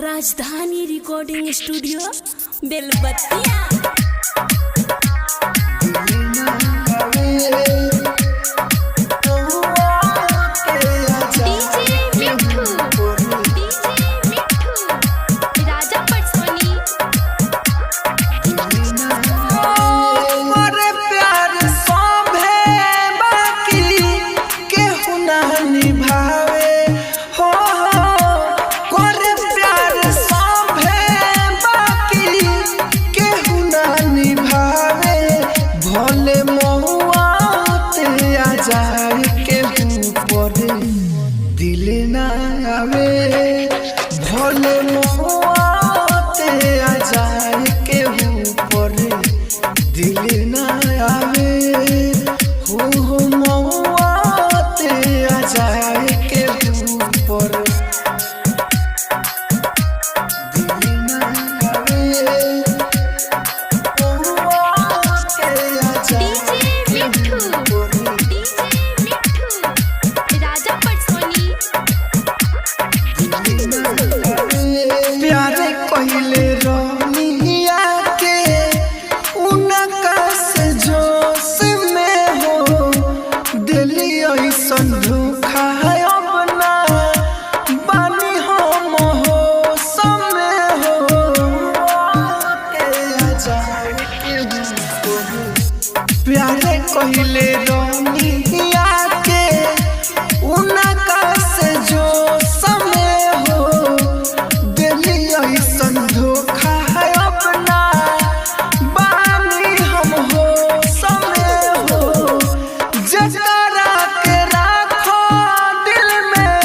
राजधानी recording studio बेलबत्तिया। कहले रोनिया के उनका से जो समय हो दिली ऐसन धोखा है अपना बानी हम हो समय हो जकरा के राखो दिल में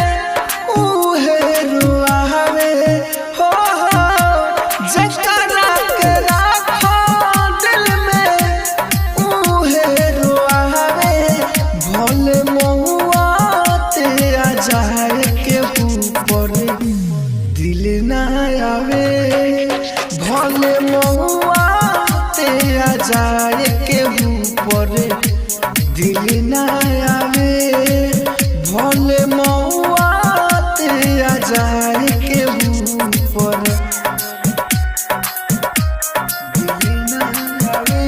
उहे रुआवे हो जकरा के राखो दिल में उहे भोले महुआ ते आ जाए के ऊपर दिल ना आवे भोले महुआ ते आ जाए के ऊपर दिल ना आवे भोले महुआ ते आ जाए के ऊपर दिल ना आवे।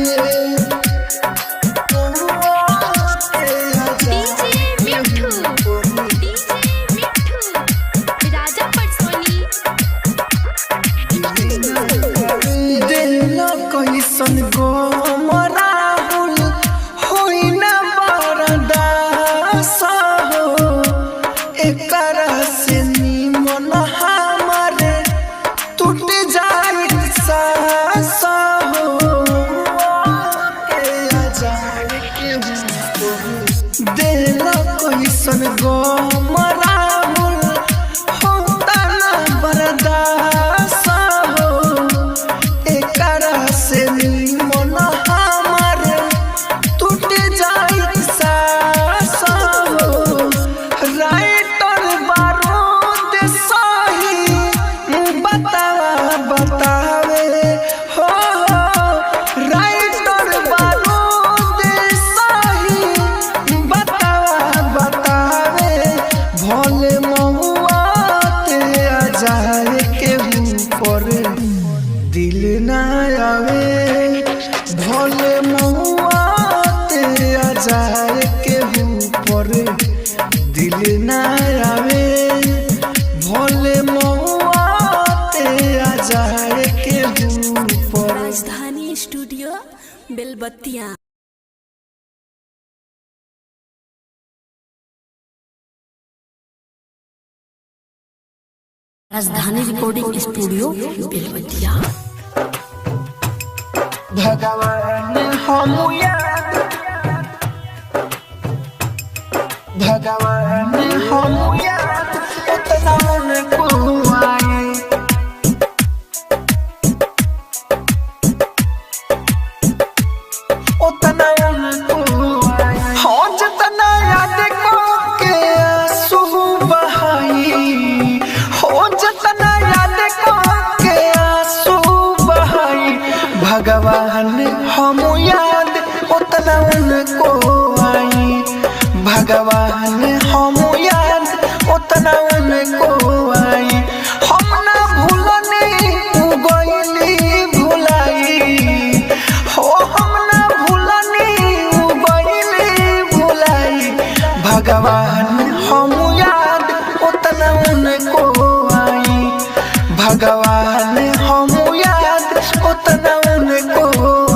कैसन गो राहुल होई ना बरदास हो एकरा से निमन हमारे टूट जाए सास हो दिल कैसन गो राहुल होता ना बरदास हो एकरा से निमन हमारे टूट जाए सास हो राइटर बारूद सही बतावे हो राइटर बारूद सही बतावे भोले महुआ ते आ जाए के ऊपर दिल ना आवे भोले महुआ ते आ जाए के ऊपर दिल ना आवे भोले महुआ ते आ जाए के ऊपर। राजधानी स्टूडियो बेलबत्तिया। राजधानी रिकॉर्डिंग स्टूडियो बेलबत्तिया। भगवान हम याद भगवान हम याद उतना उनको आए उतना उनको आए हो जितना याद को के आंसू बहाई हो जितना याद को के आंसू बहाई भगवान हम याद उतना उनको आई भगवान हम याद उतना उनको आई भगवान हम याद उतना उनको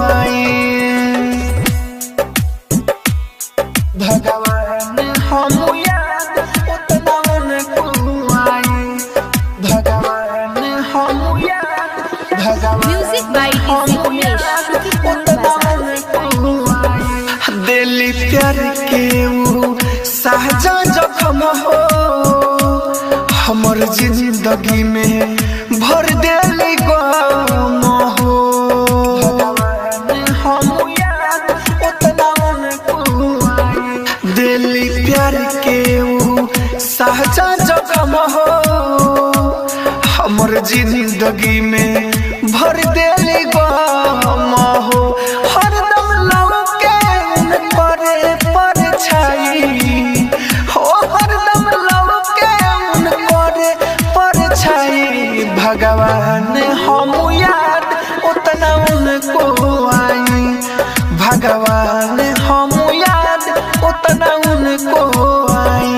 आए। भगवान हम याद उतना उनको आए। भगवान हम याद म्यूजिक बाय दिली प्यार के वो साजा जख्म हो हमर जिंदगी में भर देली गम हो। भगवान हम याद उतना उनको आए। दिली प्यार के वो साजा जख्म हो हमर जिंदगी में भर देली गम हो। हरदम लौके परे परछाई हो हरदम लौके परे परछाई। भगवान हम याद उतना उनको आई। भगवान हम याद उतना उनको आई।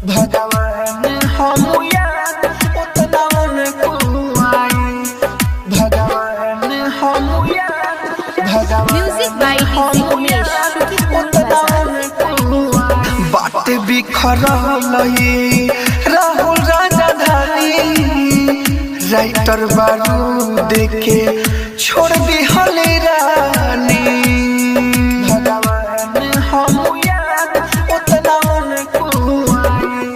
भगवान हम याद उतना उनको आई। भगवान हम याद म्यूजिक बाय बात बिखरल राहुल राजधानी राइटर बारूद के छोड़ दिहले रानी। भगवान हम याद उतना उनको आई।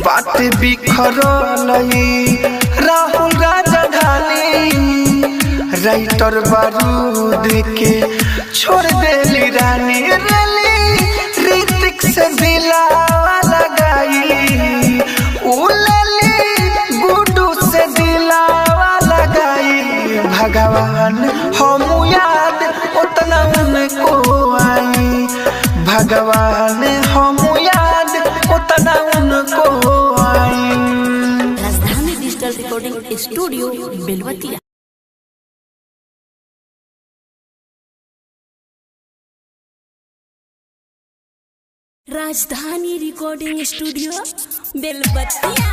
बात बिखरल राहुल राजधानी राइटर बारूद के छोड़ देली रानी। रली ऋतिक से दिलावा लगाई उलली गुड्डू से दिलावा लगाई। भगवान हम याद उतना उनको आई। भगवान हम याद उतना उनको आई। राजधानी digital recording studio Belwatiya. Rajdhani recording studio बेलबत्तिया।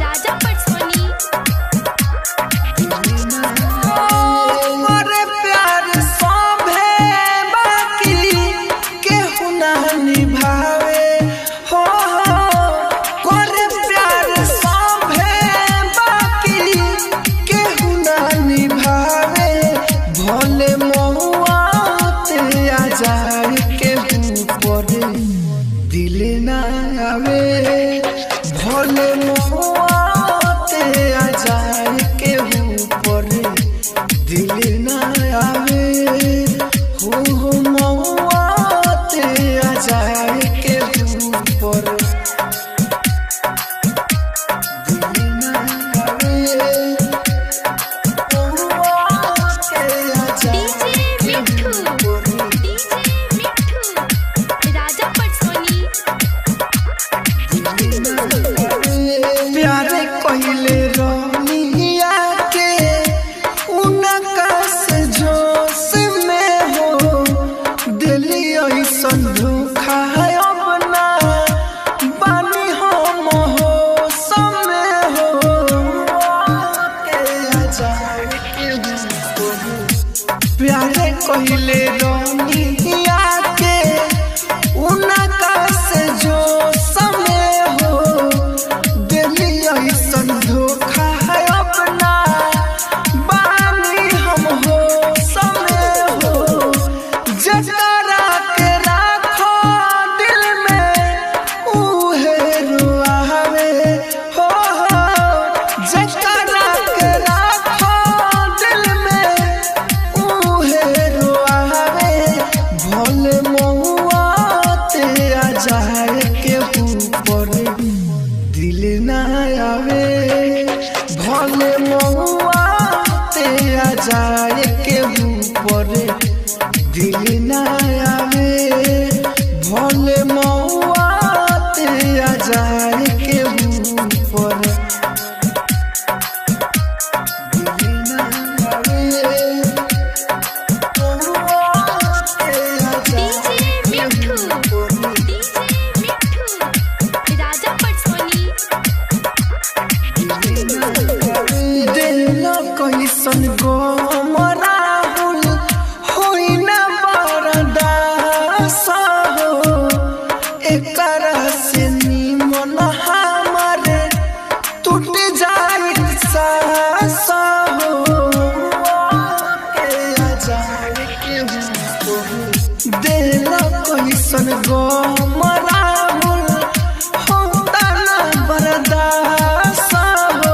राजा पटसोनी मोरे प्यार सोभे बाकी केहू ना निभावे हो। मोरे प्यार सोभे बाकी केहू ना निभावे। भोले महुआ ते आ जाए केहू पर दिल ना आवे। भोले महुआ ते आ जाए केहू पर दिल ना आवे। हो महुआ ते आ जाए केहू पर दिल ना आवे। महुआ ते आ जाए केहू पर राजा पटसोनी प्यारे कहले रोनिया के उनका से जोश में हो दिली ऐसन धोखा है अपना बानी हम हो समय हो। के आ जाए केहू पर प्यारे कहले रोनिया के उनका से जो समय हो दिली ऐसन धोखा है अपना बानी हम हो समय हो। जकरा के राखो दिल में उहे रुआवे हो। जकरा के राखो दिल में उहे रुआवे। भोले महुआ ते आ जाए केहू पर दिल ना आवे। भोले महुआ ते आ जाए केहू पर दिल ना आवे। भोले महुआ ते आ जाए केहू पर कैसन गो राहुल होई ना बर्दाश्त हो एकरा से निमन हमारे टूट जाए सांस हो दिल कैसन गो राहुल होता ना बर्दाश्त हो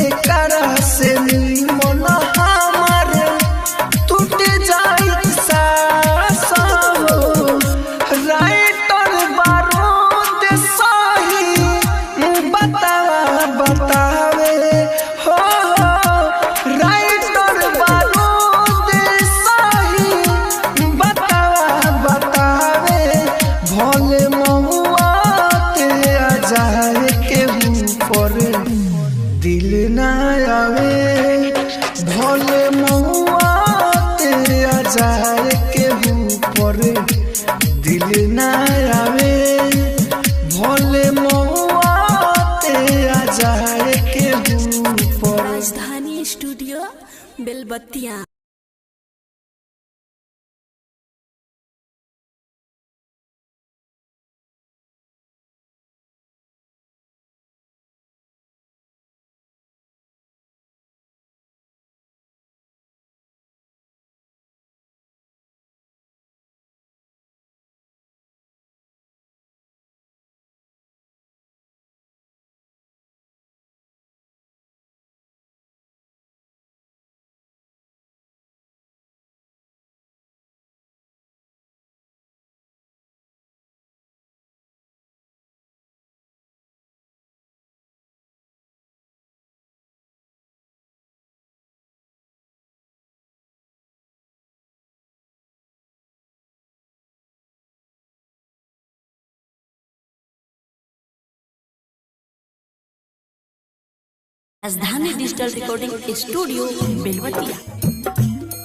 एकरा से निमन हमारे टूट जाए सांस हो राइटर बारूद सही बतावे हो राइटर बारूद सही बतावे भोले महुआ ते आ जाए के ऊपर दिल ना आवे भोले महुआ ते आ जाए के ऊपर दिल ना आवे भोले महुआ ते आ जाए के ऊपर। राजधानी स्टूडियो बेलबत्तिया। राजधानी डिजिटल रिकॉर्डिंग स्टूडियो बेलबत्तिया।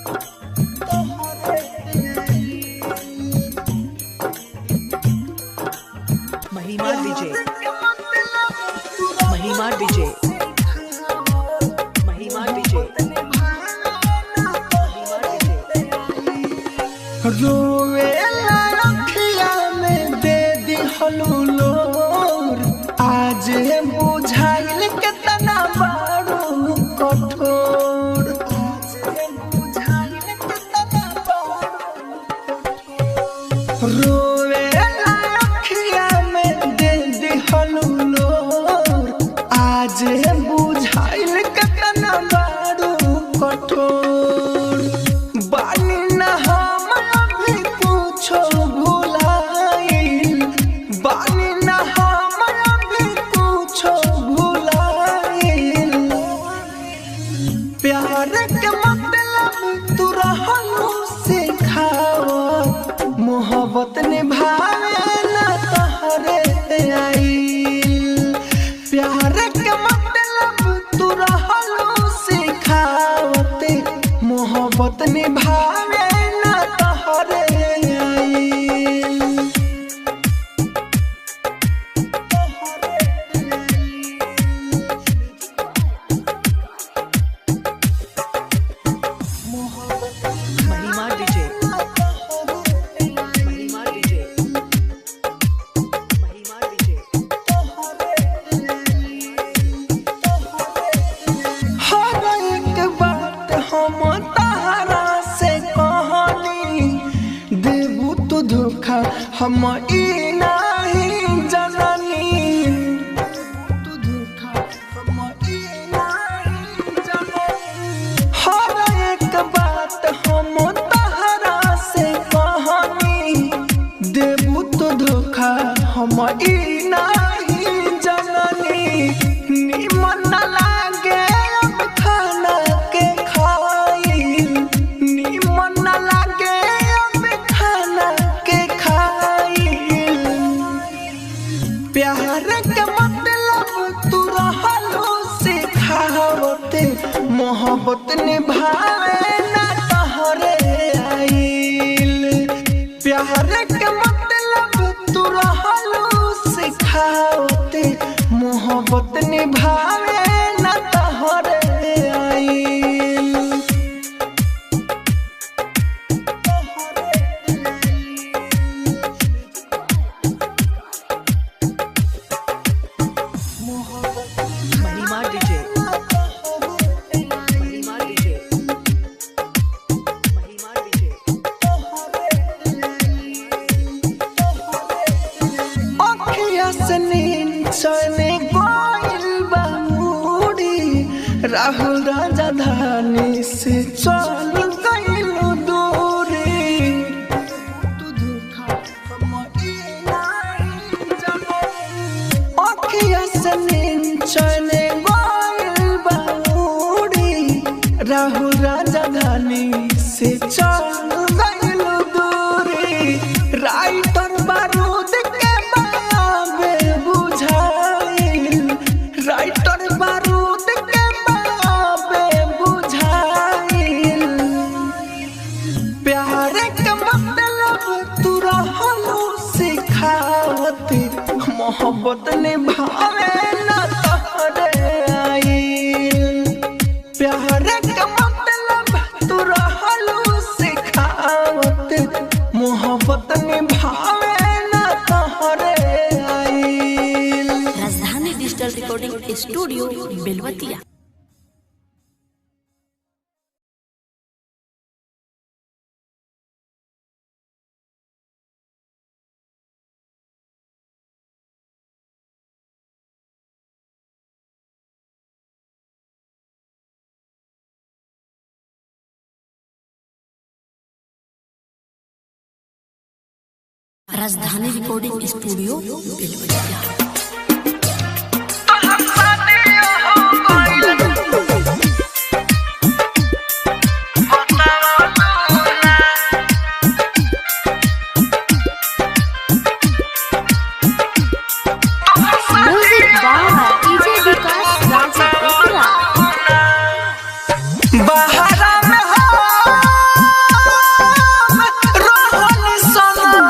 महिमा डीजे महिमा डीजे महिमा डीजे रोवे अखिया में दे दी हलूलोर आज बुझाइल केतना बारू कठोर रोवे अखिया में दे दी हलूलोर आज बुझाइल केतना बारू कठोर बानी ना हम अभी कुछो भुलाइल बानी ना हम अभी कुछो भुलाइल प्यार के मतलब तू रहलू सिखाओ मोहब्बत निभावे ना तहरे आइल प्यार के मतलब तू रहलू सिखावते मोहब्बत निभावे ना तहरे आइल। महिमा डीजे महिमा डीजे महिमा डीजे हर एक बात हम तहरा से कहनी देबू तू धोखा हम ई नहीं जननी तू धोखा हम ई नहीं जननी हर एक बात हम तहरा से कहनी देबू तू धोखा हम ई नहीं जननी निमन न लागे अब खाना के खाइल निमन न लागे अब खाना के खाइल प्यार के मतलब तू रहलू सिखावते मोहब्बत निभावे ना तहरे आइल प्यार के मतलब तू रहलू सिखावते मोहब्बत निभावे ना तहरे आइल। राहुल राजधानी से चल गइलू दूरी तू धोखा अखिया से नींद चले गइल बाउरी राहुल राजधानी से चल गइलू दूरी राइटर बारूद के बाबे बुझाइल राइटर बारूद के बाबे बुझाइल प्यार के मतलब तू रहलू सिखावत मोहब्बत निभावे ना तोहरे आइल प्यार के मतलब तू रहलू सिखावत मोहब्बत निभावे ना तोहरे आइल। राजधानी digital recording studio Belwatiya. Rajdhani recording studio Belwatiya. Music by DJ Vikas Raja ओकरा। बहारा में हम रोहनी सनम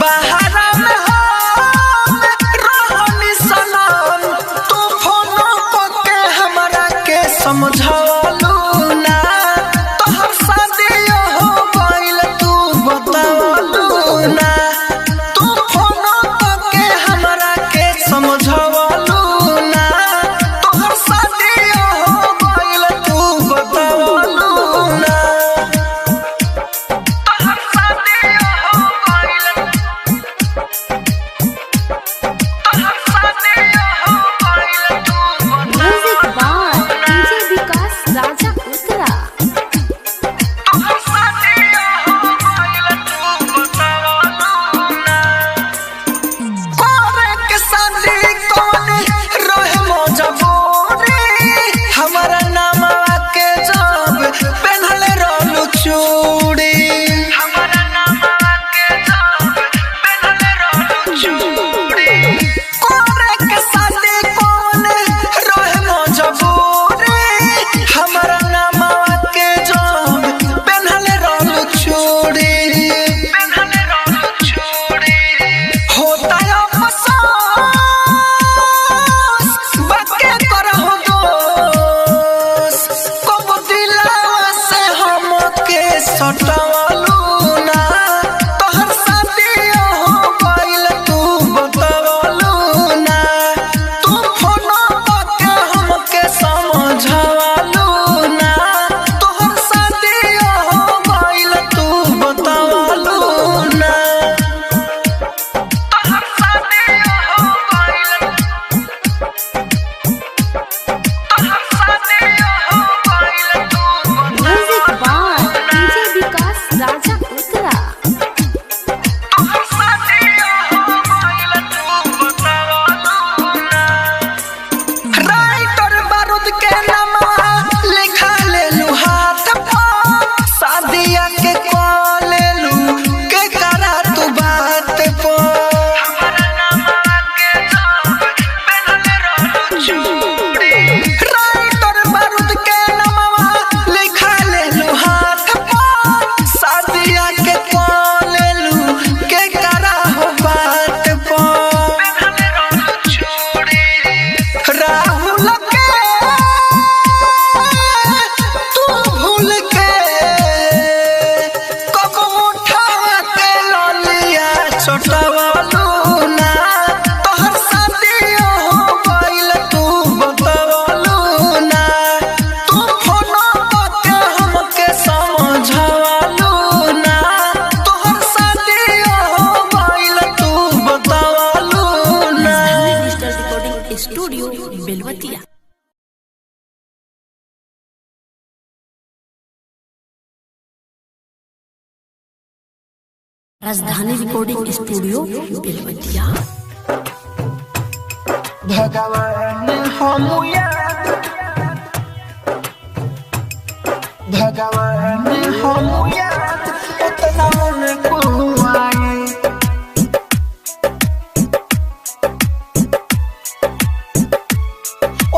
बहारा में हम रोहनी सनम तू फोन करके हमरा के समझावलू ना तोहर शादी हो गइल तू बतावलू ना तू फोन करके हमरा के समझावलू ना तोहर शादी हो गइल तू बतावलू ना तोहर शादी हो गइल तोहर शादी हो गइल तू म्यूजिक बाय डीजे विकास राजधानी रिकॉर्डिंग स्टूडियो बेलवतिया। भगवान हम याद, भगवान हम याद उतना उनको आए,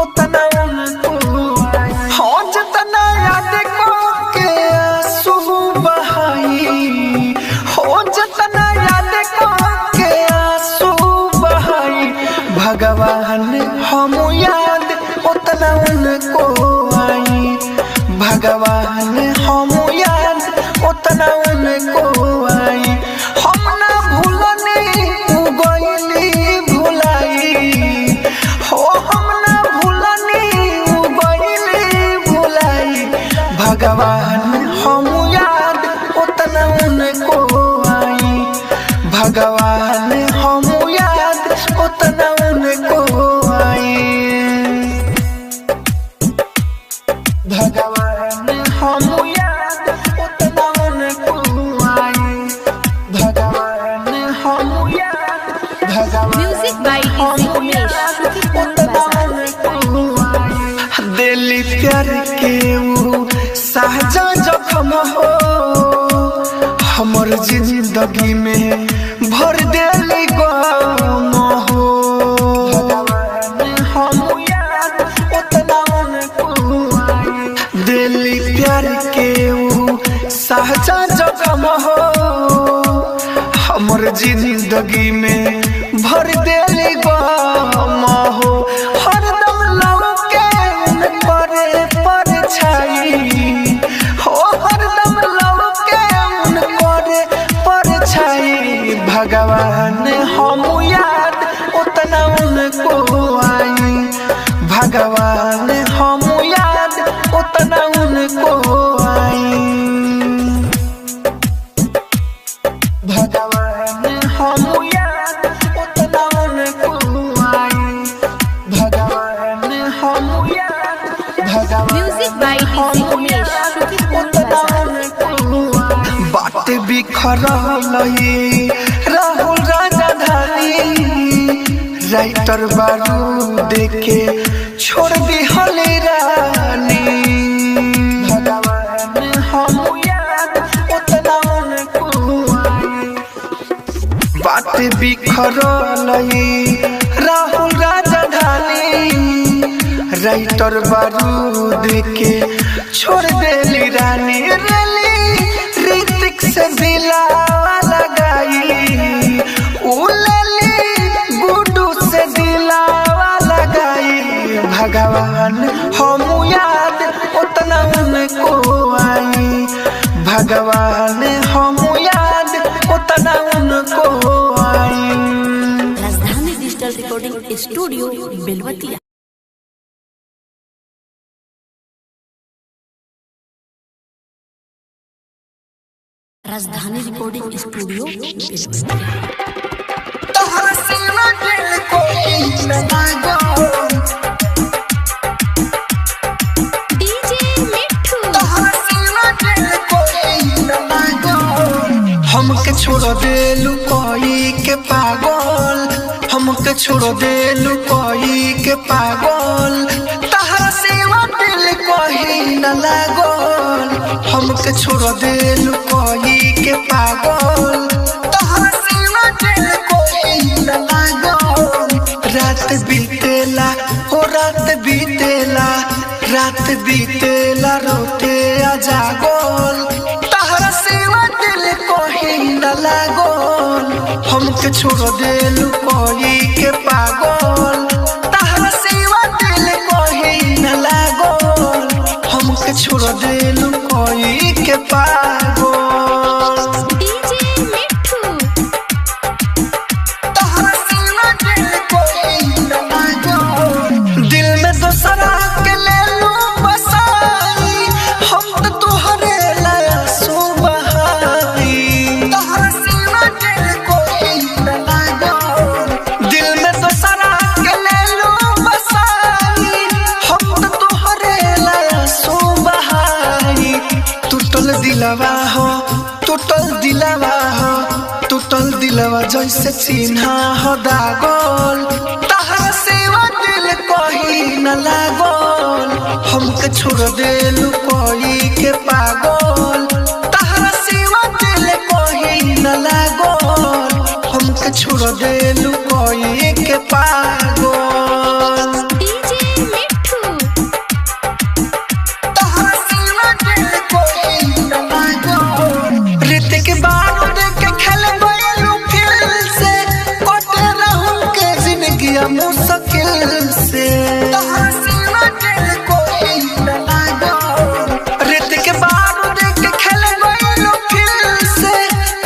उतना उनको आए। हो जितना याद को के आंसू बहाई, हो जितना याद को के आंसू बहाई। भगवान हम याद उतना उनको आई, भगवान हम याद उतना उनको आई। हम ना भूलने गइली भुलाई, हो हम ना भूलने गइली भुलाई। भगवान हम याद उतना उनको आई, भगवान हम याद उतना उनको आई। भगवान हम याद उतना उनको आई, भगवान हम याद, भगवान म्यूजिक बाय डीजे उमेश शुक्रिया बाजार। दिल प्यार के वो साजा जख्म हो, हमर जिंदगी में भर देली गम हो। भगवान हम याद उतना उनको आई, दिल प्यार के वो साजा जख्म हो, हमर जिंदगी में भर देली गम हो। हरदम लौके करे परछाई, हो हरदम लौके करे परछाई। भगवान हम याद उतना उनको आई, भगवान हम याद उतना उनको आई। भगवान हम याद उतना उनको आई, भगवान हम याद, भगवान म्यूजिक बाय डीजे उमेश शुक्रिया बाजार। बात बिखरल राहुल राजधानी, राइटर बारूद के छोड़ दिहल रानी। भगवान हम याद उतना उनको आई, बात बिखरल राहुल राजधानी, राइटर बारूद के छोड़ देली रानी। ऋतिक से दिलावा लगाई, उलली गुड्डू से दिलावा लगाई। भगवान हम याद उतना उनको आई, भगवान हम याद उतना उनको आई। राजधानी digital recording studio Belwatiya. Rajdhani recording studio Belwatia. तोहरा सिवा दिल कोई न लागो, डीजे मिठू तोहरा सिवा दिल कोई न लागो। हमके छोड़ देलू कोई के पागल, हमके छोड़ देलू कोई के पागल। तोहरा सिवा दिल कोई न लागल, हमके छोड़ देलू कोई के पागल। तोहरा सिवा दिल कोई न लागल। रात बीतेला हो रात बीतेला, रात बीतेला रोते आ जागल। तोहरा सिवा दिल कोई न लागल, हमके छोड़ देलू कोई के पागल। तोहरा सिवा दिल कोई न लागल, हमके छोड़ देलू कोई के पागल। डीजे मिठू तोहरा सिवा दिल कोई न लागल। दिल में दूसरा के ले लू बसाई, हम तो तुहरे लाया सो बहाई। तोहरा सिवा दिल कोई न लागल, दिल में दूसरा के ले लू बसाई, हम तो तुहरे लाया सो बहाई। टूटल दिलवा से चिन्हा हो दागोल, तहरा सेवा दिल कहीं न लागोल। हमके छोड़ देलू कोई के पागल, तहरा सेवा दिल कहीं न लागोल। हमके छोड़ देलू कोई के पागल। मुश्किल से रेत के बारूद के खेल गइलो फिर से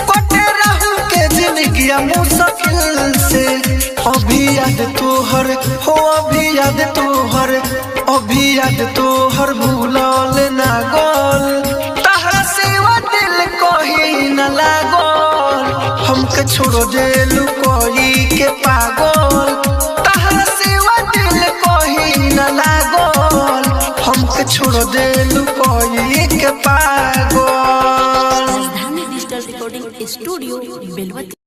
कटे रहू के जिंदगी मुश्किल से। अभी याद तोहर हो, अभी याद तोहर, अभी याद तोहर भूलल ना गोल। तहरा सेवा दिल कहीं न लागल, हमके छोड़ देलू कोई के पागल। हमके छोड़ देलू कोई के पागल। राजधानी डिजिटल रिकॉर्डिंग स्टूडियो बेलवती।